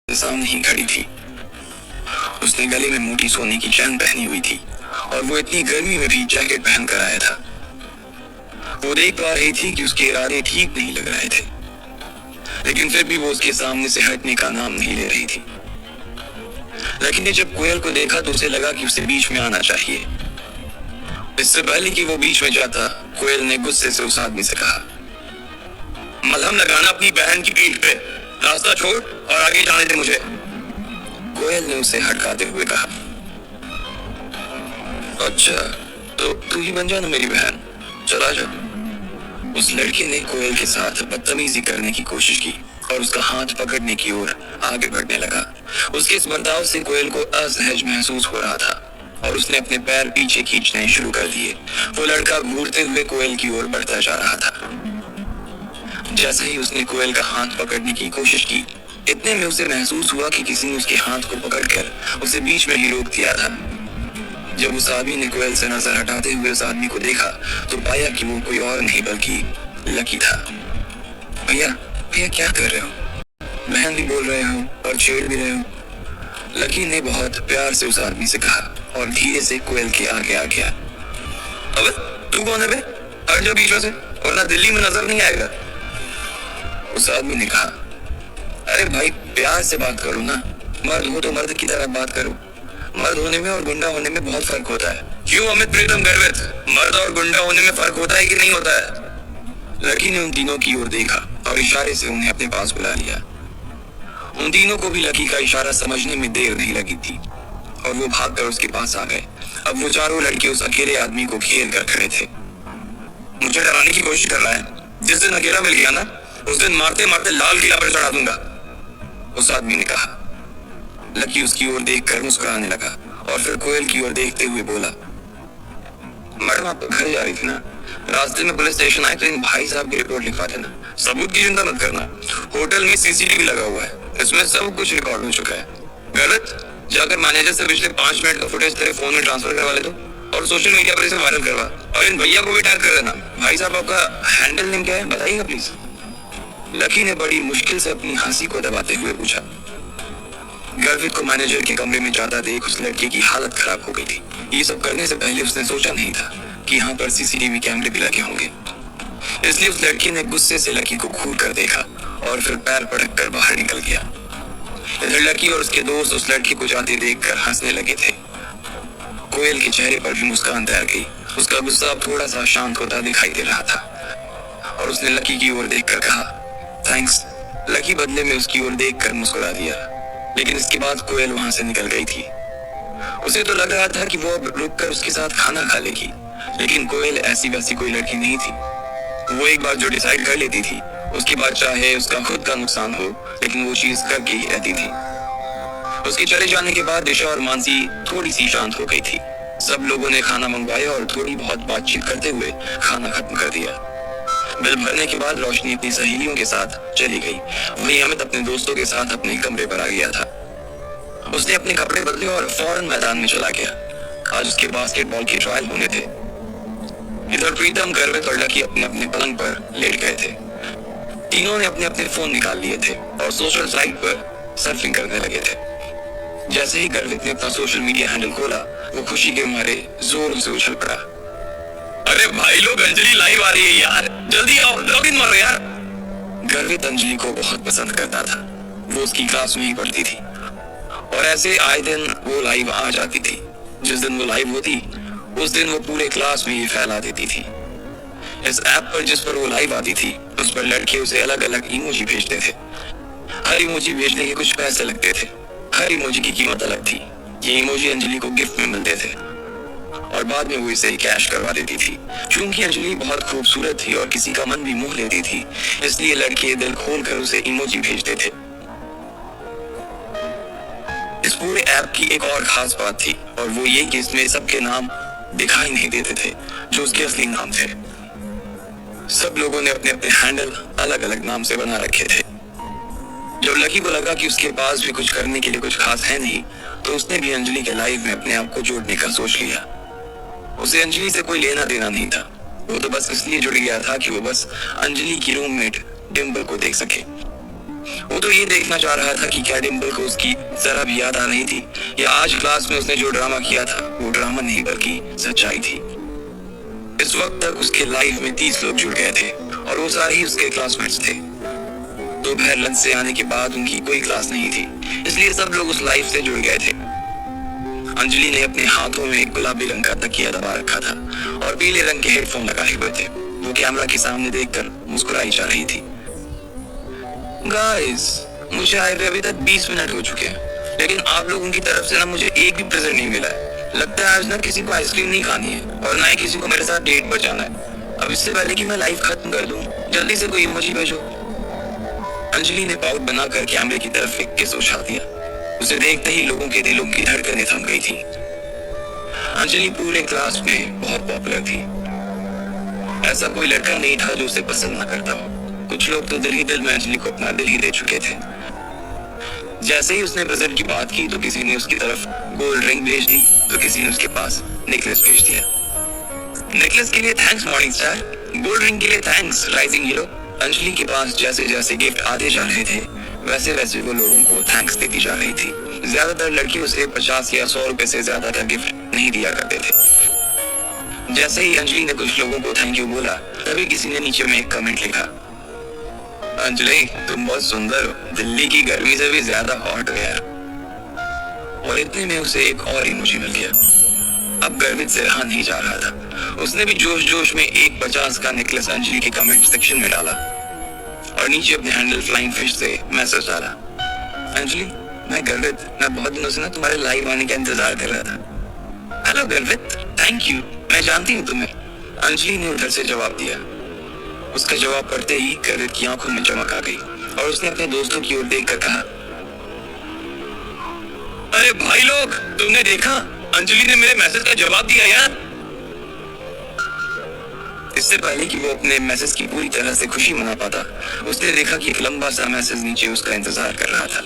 सामने ही खड़ी थी। उसने गले में मोटी सोने की चैन पहनी हुई थी और वो इतनी गर्मी में भी जैकेट पहन कर आया था। वो देख पा रही थी कि उसके इरादे ठीक नहीं लग रहे थे, लेकिन फिर भी वो उसके सामने से हटने का नाम नहीं ले रही थी। लेकिन जब कोयल को देखा तो उसे लगा कि उसे बीच में आना चाहिए। इससे पहले कि वो बीच में जाता, कोयल ने गुस्से से उस आदमी से कहा, मलहम लगाना अपनी बहन की पीठ पे, रास्ता छोड़ और आगे जाने दे मुझे। कोयल ने उसे हटकाते हुए कहा, अच्छा तो तू ही बन जा ना मेरी बहन, चला जा। उस लड़के ने कोयल के साथ बदतमीजी करने की कोशिश की और उसका हाथ पकड़ने की ओर आगे बढ़ने लगा। उसके इस बर्ताव से कोयल को असहज महसूस हो रहा था और उसने अपने पैर पीछे खींचने शुरू कर दिए। वो लड़का घूरते हुए कोयल की ओर बढ़ता जा रहा था। जैसे ही उसने कोयल का हाथ पकड़ने की कोशिश की, इतने में उसे महसूस हुआ कि किसी ने उसके हाथ को पकड़कर उसे बीच में ही रोक दिया था। जब उस आदमी ने कोयल से नजर हटाते हुए उस आदमी को देखा तो पाया कि वो कोई और नहीं बल्कि लकी था। भैया भैया क्या कर रहे हो? बहन भी बोल रहे हो और छेड़ भी रहे हो। लकी ने बहुत प्यार से उस आदमी से कहा और धीरे से कोयल के आगे आ गया। अबे तू कौन है बे? हट जा बीच में से वरना दिल्ली में नजर नहीं आएगा। उस आदमी ने कहा, अरे भाई प्यार से बात करो ना, मर्द हो तो मर्द की तरह बात करो। मर्द होने में और गुंडा होने में बहुत फर्क होता है। क्यों अमित प्रीतम गर्वित, मर्द और गुंडा होने में फर्क होता है कि नहीं होता है? लकी ने उन तीनों की ओर देखा और इशारे से उन्हें अपने पास बुला लिया। उन तीनों को भी लकी का इशारा समझने में देर नहीं लगी थी और वो भागकर उसके पास आ गए। अब वो चारों लड़के उस अकेले आदमी को घेर कर खड़े थे। मुझे डराने की कोशिश कर रहा है? जिस दिन अकेला मिल गया ना, उस दिन मारते मारते लाल किला पर चढ़ा दूंगा, उस आदमी ने कहा। लकी उसकी ओर देखकर मुस्कुराने लगा और फिर कोयल की ओर देखते हुए बोला, मैडम आप घर जा रही थी ना, रास्ते में पुलिस स्टेशन आए तो इन भाई साहब की रिपोर्ट लिखवा देना। सबूत की चिंता मत करना, होटल में सीसीटीवी लगा हुआ है, इसमें सब कुछ रिकॉर्ड हो चुका है। गलत जाकर मैनेजर से पिछले 5 मिनट का फुटेज तेरे फोन में ट्रांसफर करवा ले दो और सोशल मीडिया पर इसे वायरल करवा और इन भैया को भी टैग कर देना। भाई साहब आपका हैंडल नेम क्या है बताइएगा प्लीज। लकी ने बड़ी मुश्किल से अपनी हंसी को दबाते हुए पूछा। गर्वित को मैनेजर के कमरे में जाता देख उस लड़के की हालत खराब हो गई थी। ये सब करने से पहले उसने सोचा नहीं था कि यहाँ पर सीसीटीवी कैमरे भी लगे होंगे, इसलिए उस लड़के ने गुस्से से लकी को घूर कर देखा और फिर पैर पटक कर बाहर निकल गया। इधर लकी और उसके दोस्त उस लड़के को जाते देखकर हंसने लगे थे। कोयल के चेहरे पर भी मुस्कान तैर गई। उसका गुस्सा अब थोड़ा सा शांत होता दिखाई दे रहा था और उसने लकी की ओर देखकर कहा, थैंक्स। लकी बदले में उसकी ओर देखकर मुस्कुरा दिया, लेकिन इसके बाद कोयल वहां से निकल गई थी। उसे तो लग रहा था कि वो अब रुककर उसके साथ खाना खा लेगी, लेकिन कोयल ऐसी वैसी कोई लड़की नहीं थी। वो एक बार जो डिसाइड कर लेती थी, उसके बाद चाहे उसका खुद का नुकसान हो, लेकिन वो चीज करके ही रहती थी। उसके चले जाने के बाद दिशा और मानसी थोड़ी सी शांत हो गई थी। सब लोगों ने खाना मंगवाया और थोड़ी बहुत बातचीत करते हुए खाना खत्म कर दिया। बिल भरने के बाद रोशनी अपनी सहेलियों के साथ चली गई। वहीं अमित अपने दोस्तों के साथ अपने कमरे पर आ गया था। उसने अपने कपड़े बदले और फौरन मैदान में चला गया। आज उसके बास्केटबॉल के ट्रायल होने थे। इधर प्रीतम गर्वित और लकी अपने अपने पलंग पर लेट गए थे। तीनों ने अपने अपने फोन निकाल लिए थे और सोशल साइट पर सर्फिंग करने लगे थे। जैसे ही गर्वित ने अपना सोशल मीडिया हैंडल खोला, वो खुशी के मारे जोर से उछल पड़ा। अरे भाई लोग, अंजलि लाइव आ रही है यार, जल्दी आओ, लॉग इन मारो यार। गर्वित अंजलि को बहुत पसंद करता था। वो उसकी क्लास में ही पढ़ती थी और ऐसे आए दिन वो लाइव आ जाती थी। जिस दिन वो लाइव होती, उस दिन वो पूरे क्लास में ही फैला देती थी। इस ऐप पर जिस पर वो लाइव आती थी, उस पर लड़के उसे अलग अलग इमोजी भेजते थे। हर इमोजी भेजने के कुछ पैसे लगते थे। हर इमोजी की कीमत अलग थी। ये इमोजी अंजलि को गिफ्ट में मिलते थे और बाद में वो इसे कैश करवा देती थी। क्योंकि अंजलि बहुत खूबसूरत थी और किसी का मन भी मोह लेती थी, इसलिए लड़के दिल खोलकर उसे इमोजी भेजते थे। इस पूरे ऐप की एक और खास बात थी और वो ये कि इसमें सबके नाम दिखाई नहीं देते थे जो उसके असली नाम थे। सब लोगों ने अपने अपने हैंडल अलग अलग नाम से बना रखे थे। जब लकी को लगा कि उसके पास भी कुछ करने के लिए कुछ खास है नहीं, तो उसने भी अंजलि के लाइफ में अपने आप को जोड़ने का सोच लिया। उसे अंजलि से कोई लेना देना नहीं था। वो तो बस इसलिए जुड़ गया था कि वो बस अंजलि की रूममेट डिम्पल को देख सके। वो तो ये देखना चाह रहा था कि क्या डिम्पल को उसकी जरा भी याद आ रही थी, या आज क्लास में उसने जो ड्रामा किया था वो ड्रामा नहीं बल्कि सच्चाई थी। इस वक्त तक उसके लाइफ में 30 लोग जुड़ गए थे और वो सारे ही उसके क्लासमेट्स थे। दोपहर लंच से आने के बाद उनकी कोई क्लास नहीं थी, इसलिए सब लोग उस लाइफ से जुड़ गए थे। अंजलि ने अपने हाथों में एक गुलाबी रंग का तकिया दबा रखा था और पीले रंग के हेडफोन लगाए हुए थे। वो कैमरा के सामने देखकर मुस्कुराई जा रही थी। गाइस, मुझे आए हुए अभी तक 20 मिनट हो चुके हैं, लेकिन आप लोगों की तरफ से ना मुझे एक भी प्रेजेंट नहीं मिला है। लगता है आज ना किसी को आइसक्रीम नहीं खानी है और ना ही किसी को मेरे साथ डेट पर जाना है। अब इससे पहले कि मैं लाइफ खत्म कर दूं, जल्दी से कोई इमोजी भेजो। अंजलि ने पाउट बनाकर कैमरे की तरफ एक किस उछाल दिया। उसे देखते ही लोगों के दिलों की धड़कनें थम गई थी। अंजलि पूरे क्लास में बहुत पॉपुलर थी। ऐसा कोई लड़का नहीं था जो उसे पसंद ना करता हो। कुछ लोग तो दिल ही दिल में अंजलि को अपना दिल ही दे चुके थे। जैसे ही उसने प्रेजेंट की बात की तो किसी ने उसकी तरफ गोल्ड रिंग भेज दी, तो किसी ने उसके पास नेकलेस भेज दिया। नेकलेस के लिए thanks morning star, gold ring के लिए थैंक्स राइजिंग हीरो। अंजलि के पास जैसे जैसे गिफ्ट आते जा रहे थे वैसे वैसे वो लोगों को थैंक्स देती जा रही थी। ज्यादातर लड़के उसे 50 या 100 रुपए से ज्यादा का गिफ्ट नहीं दिया करते थे। जैसे ही अंजलि ने कुछ लोगों को थैंक यू बोला, तभी किसी ने नीचे में एक कमेंट लिखा, अंजलि तुम बहुत सुंदर हो, दिल्ली की गर्मी से भी ज्यादा हॉट हो यार। और इतने में उसे एक और इमोजी मिल गया। अब गर्वित से रहा नहीं जा रहा था। उसने भी जोश जोश में एक 50 का नेकलेस अंजलि के कमेंट सेक्शन में डाला और नीचे अपने हैंडल फ्लाइंग फिश से मैसेज डाला, अंजलि मैं गर्वित, मैं बहुत दिनों से ना तुम्हारे लाइव आने का इंतजार कर रहा था। हेलो गर्वित, थैंक यू, मैं जानती हूँ तुम्हें, अंजलि ने उधर से जवाब दिया। उसका जवाब पढ़ते ही गर्वित की आंखों में चमक आ गई और उसने अपने दोस्तों की ओर देखकर कहा, अरे भाई लोग, तुमने देखा, अंजलि ने मेरे मैसेज का जवाब दिया यार। इससे पहले कि वो अपने मैसेज की पूरी तरह से खुशी मना पाता, उसने देखा कि एक लंबा सा मैसेज नीचे उसका इंतजार कर रहा था।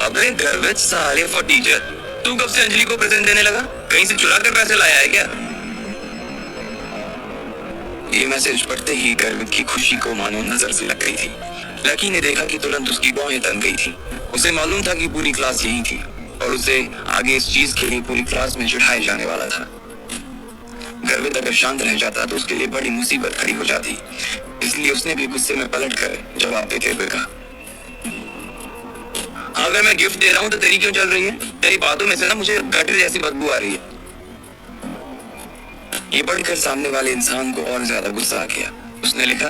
अबे गर्वित साले फॉर टीचर, तू कब से अंजलि को प्रेजेंट देने लगा? कहीं से चुरा कर पैसे लाया है क्या? ये मैसेज पढ़ते ही गर्वित की खुशी को मानो नजर से लग गई थी। लकी ने देखा कि तुरंत उसकी बाहें तन गई थी। उसे मालूम था कि पूरी क्लास यही थी और उसे आगे इस चीज के लिए पूरी क्लास में चिढ़ाया जाने वाला था। गर्वित अगर शांत रह जाता तो उसके लिए बड़ी मुसीबत खड़ी हो जाती, इसलिए उसने भी गुस्से में पलटकर जवाब देते हुए कहा, अगर मैं गिफ्ट दे रहा हूँ तो तेरी क्यों चल रही है? तेरी बातों में से ना मुझे गटर जैसी बदबू आ रही है। ये पढ़कर सामने वाले इंसान को और ज्यादा गुस्सा आ गया। उसने लिखा,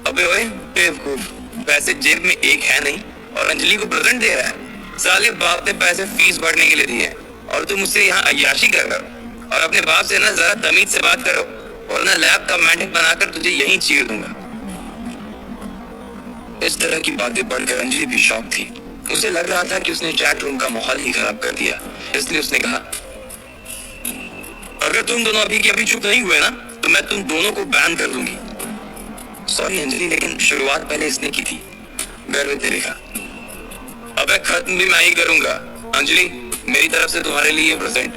अबे ओए बेवकूफ, पैसे जेब में एक है नहीं और अंजलि को प्रेजेंट दे रहा है। साले बाप ने पैसे फीस भरने के लिए दिए और तुम मुझसे यहाँ अय्याशी कर रहे हो। और अपने बाप से ना जरा तमीज से बात करो और ना लैब का मेंढक बनाकर तुझे यहीं चीर दूंगा। इस तरह की बातें पढ़कर अंजलि भी शॉक थी। उसे लग रहा था कि उसने चैट रूम का माहौल ही खराब कर दिया, इसलिए उसने कहा, अगर तुम दोनों अभी के अभी चुप नहीं हुए ना तो मैं तुम दोनों को बैन कर दूंगी। सॉरी अंजलि, लेकिन शुरुआत पहले इसने की थी। गर्वित ने लिखा, अबे खत्म भी मैं ही करूंगा। अंजलि, मेरी तरफ से तुम्हारे लिए प्रेजेंट,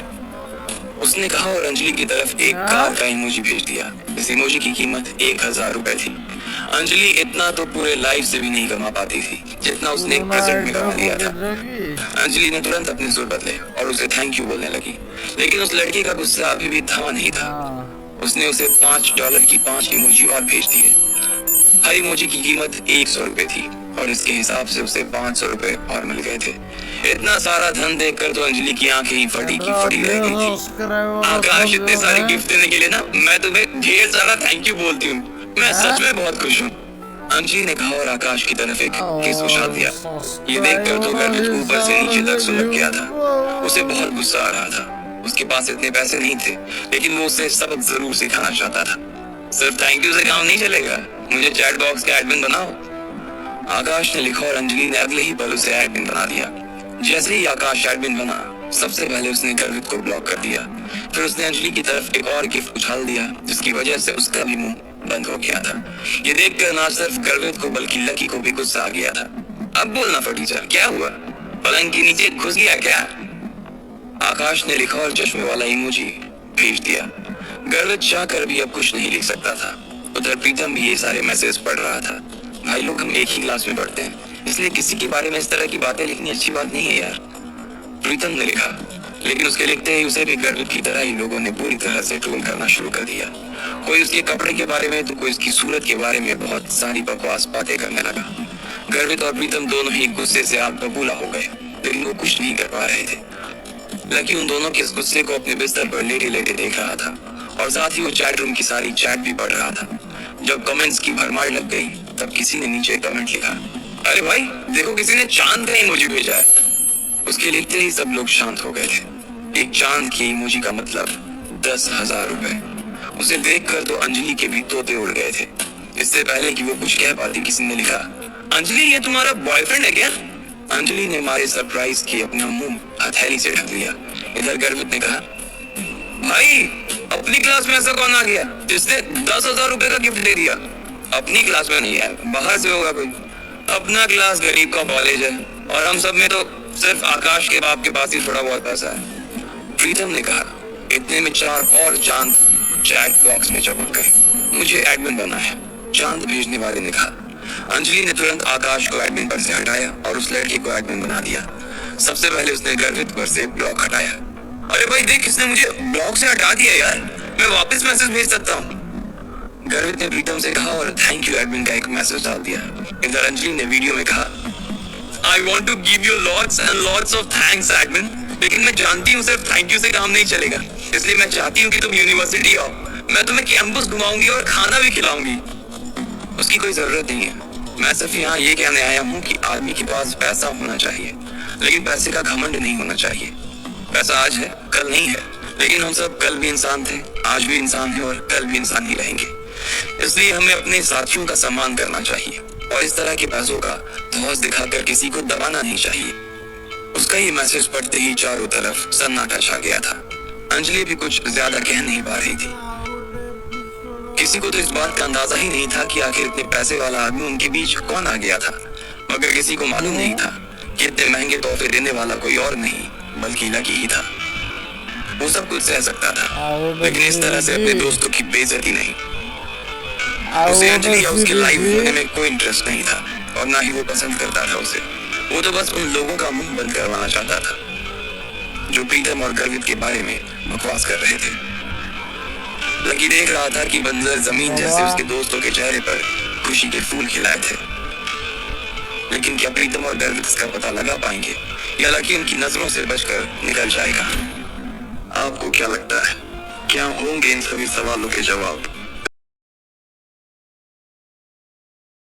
उसने कहा और अंजलि की तरफ एक कार का इमोजी भेज दिया। इस इमोजी की कीमत 1000 रुपए थी। अंजलि इतना तो पूरे लाइफ से भी नहीं कमा पाती थी जितना उसने एक प्रेजेंट में कमा लिया था। अंजलि ने तुरंत अपने सुर बदले और उसे थैंक यू बोलने लगी, लेकिन उस लड़के का गुस्सा अभी भी थमा नहीं था। उसने उसे $5 की 5 इमोजी और भेज दिए। हर इमोजी की कीमत 100 रुपए थी और इसके हिसाब से उसे 500 रुपए और मिल गए थे। इतना सारा धन देखकर तो अंजलि की आंखें ही फटी की फटी रह गई थी। आकाश, इतने सारे गिफ्ट देने के लिए ना मैं तुम्हें ढेर सारा थैंक यू बोलती हूँ। मैं सच में बहुत खुश हूँ, अंजलि ने कहा और आकाश की तरफ एक किस उछाल दिया। ये देखकर तो गर्वित ऊपर से नीचे तक सुलग गया था। उसे बहुत गुस्सा आ रहा था। उसके पास इतने पैसे नहीं थे, लेकिन वो उसे सबक जरूर सिखाना चाहता था। सिर्फ थैंक यू से काम नहीं चलेगा, मुझे चैट बॉक्स का एडमिन बनाओ, आकाश ने लिखा और अंजलि ने अगले ही पल उसे एडमिन बना दिया। जैसे ही आकाश एडमिन बना, सबसे पहले उसने गर्वित को ब्लॉक कर दिया। फिर उसने अंजलि की तरफ एक और गिफ्ट उछाल दिया, जिसकी वजह से उसका भी मुंह बंद हो गया था। ये देखकर ना सिर्फ गर्वित को बल्कि लकी को भी गुस्सा आ गया था। अब बोलना फटीचर, क्या हुआ? पलंग के नीचे घुस गया क्या? आकाश ने लिखा और चश्मे वाला इमोजी भेज दिया। गर्वित चाहकर भी अब कुछ नहीं लिख सकता था। उधर प्रीतम भी ये सारे मैसेज पढ़ रहा था। भाई लोग हम एक ही क्लास में पढ़ते हैं, इसलिए किसी के बारे में इस तरह की बातें लिखनी अच्छी बात नहीं है यार। प्रीतम ने लिखा, लेकिन उसके लिखते ही उसे भी गर्वित की तरह ही लोगों ने पूरी तरह से ट्रोल करना शुरू कर दिया। कोई उसके कपड़े के बारे में तो कोई उसकी सूरत के बारे में बहुत सारी बकवास बातें करने लगा। गर्वित और प्रीतम दोनों ही गुस्से से आग बबूला हो गए, लेकिन वो कुछ नहीं कर पा रहे थे। लकी उन दोनों के इस गुस्से को अपने बिस्तर पर लेटे लेटे देख रहा था और साथ ही वो चैट रूम की सारी चैट भी पढ़ रहा था। जब कमेंट्स की भरमार लग गई तब किसी ने नीचे कमेंट लिखा, अरे भाई देखो किसी ने चांद का इमोजी भेजा है। उसके लिखते ही सब लोग शांत हो गए थे। एक चांद की इमोजी का मतलब 10,000 रुपए। उसे देखकर तो अंजलि के भी तोते उड़ गए थे। इससे पहले कि वो कुछ कह पाती किसी ने लिखा, अंजलि ये तुम्हारा बॉयफ्रेंड है क्या? अंजलि ने मारे सरप्राइज की अपना मुंह हथेली से ढक लिया। इधर गर्वित ने कहा, भाई अपनी क्लास में ऐसा कौन आ गया जिसने 10,000 रुपए का गिफ्ट दे दिया? अपनी क्लास में नहीं है, बाहर से होगा कोई। अपना क्लास गरीब का कॉलेज है और हम सब में तो सिर्फ आकाश के बाप के पास ही थोड़ा बहुत पैसा है। प्रीतम ने कहा। इतने में 4 और चांद चैट बॉक्स में चमक गए। मुझे एडमिन बनना है, चांद भेजने वाले ने कहा। अंजलि ने तुरंत आकाश को एडमिन पर से हटाया और उस लड़के को एडमिन बना दिया। सबसे पहले उसने गर्वित पर से ब्लॉक हटाया। अरे भाई देख, किसने मुझे ब्लॉक से हटा दिया यार, मैं वापस मैसेज भेज सकता हूँ। गर्वित ने प्रीतम से कहा और थैंक यू एडमिन का एक मैसेज डाल दिया। इधर अंजलि ने वीडियो में कहा, I want to give you lots and lots of thanks admin, लेकिन मैं जानती हूँ सिर्फ थैंक यू से काम नहीं चलेगा, इसलिए मैं चाहती हूँ कि तुम यूनिवर्सिटी आओ। मैं तुम्हें कैंपस घुमाऊंगी और खाना भी खिलाऊंगी। उसकी कोई जरूरत नहीं है, मैं सिर्फ यहाँ ये कहने आया हूँ कि आदमी के पास पैसा होना चाहिए, लेकिन पैसे का घमंड नहीं होना चाहिए। पैसा आज है कल नहीं है, लेकिन हम सब कल भी इंसान थे, आज भी इंसान है और कल भी इंसान ही रहेंगे। इसलिए हमें अपने साथियों का सम्मान करना चाहिए और इस तरह के पैसों का धौंस दिखाकर किसी को दबाना नहीं चाहिए। उसका ये मैसेज पढ़ते ही चारों तरफ सन्नाटा छा गया था। अंजलि भी कुछ ज्यादा कह नहीं पा रही थी। किसी को तो इस बात का अंदाजा ही नहीं था कि आखिर इतने पैसे वाला आदमी उनके बीच कौन आ गया था, मगर किसी को मालूम नहीं था कि इतने महंगे तोहफे देने वाला कोई और नहीं बल्कि लकी ही था। वो सब कुछ सह सकता था, लेकिन इस तरह से अपने दोस्तों की बेइज्जती नहीं। उसे अंजलि या उसके लाइव होने में कोई इंटरेस्ट नहीं था और ना ही वो पसंद करता था उसे। वो तो बस उन लोगों का मुंह बंद करवाना चाहता था जो प्रीतम और गर्वित के बारे में बकवास कर रहे थे। लकी देख रहा था कि बंजर जमीन जैसे उसके दोस्तों के चेहरे पर खुशी के फूल खिलाए थे, लेकिन क्या प्रीतम और गर्वित इसका पता लगा पाएंगे या लकी उनकी नजरों से बचकर निकल जाएगा? आपको क्या लगता है, क्या होंगे इन सभी सवालों के जवाब?